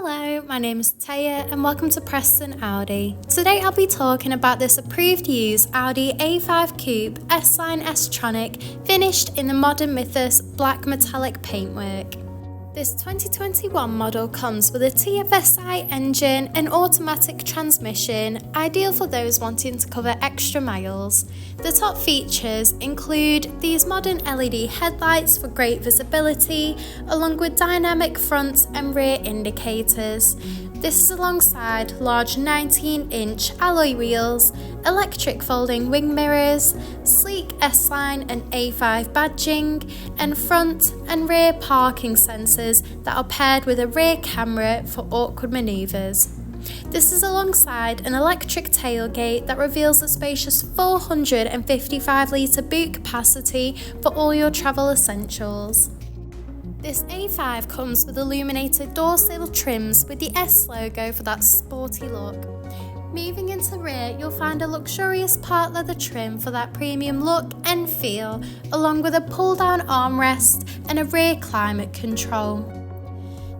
Hello, my name is Taya and welcome to Preston Audi. Today I'll be talking about this approved use Audi A5 Coupe S-Line S-Tronic finished in the modern Mythos Black metallic paintwork. This 2021 model comes with a TFSI engine and automatic transmission, ideal for those wanting to cover extra miles. The top features include these modern LED headlights for great visibility, along with dynamic front and rear indicators. This is alongside large 19-inch alloy wheels, electric folding wing mirrors, sleek S-Line and A5 badging, and front and rear parking sensors that are paired with a rear camera for awkward manoeuvres. This is alongside an electric tailgate that reveals a spacious 455-litre boot capacity for all your travel essentials. This A5 comes with illuminated door sill trims with the S logo for that sporty look. Moving into rear, you'll find a luxurious part leather trim for that premium look and feel, along with a pull-down armrest and a rear climate control.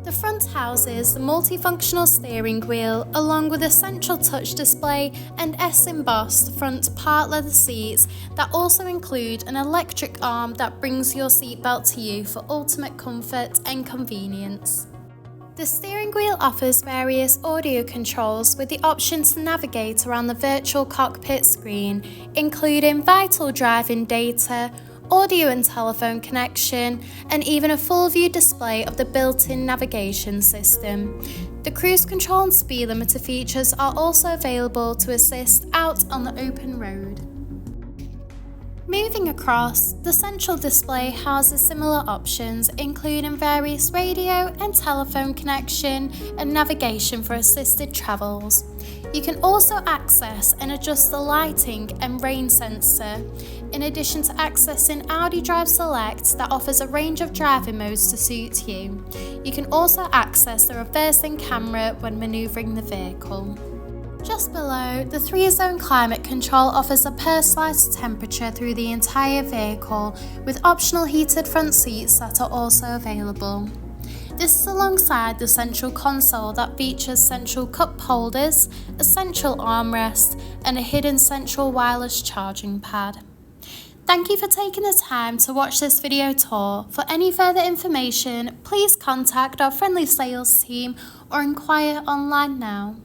The front houses the multifunctional steering wheel, along with a central touch display and S-embossed front part leather seats that also include an electric arm that brings your seatbelt to you for ultimate comfort and convenience. The steering wheel offers various audio controls with the option to navigate around the virtual cockpit screen, including vital driving data, audio and telephone connection, and even a full view display of the built-in navigation system. The cruise control and speed limiter features are also available to assist out on the open road. Moving across, the central display houses similar options, including various radio and telephone connection and navigation for assisted travels. You can also access and adjust the lighting and rain sensor, in addition to accessing Audi Drive Select that offers a range of driving modes to suit you. You can also access the reversing camera when manoeuvring the vehicle. Just below, the 3-zone climate control offers a personalised temperature through the entire vehicle, with optional heated front seats that are also available. This is alongside the central console that features central cup holders, a central armrest, and a hidden central wireless charging pad. Thank you for taking the time to watch this video tour. For any further information, please contact our friendly sales team or inquire online now.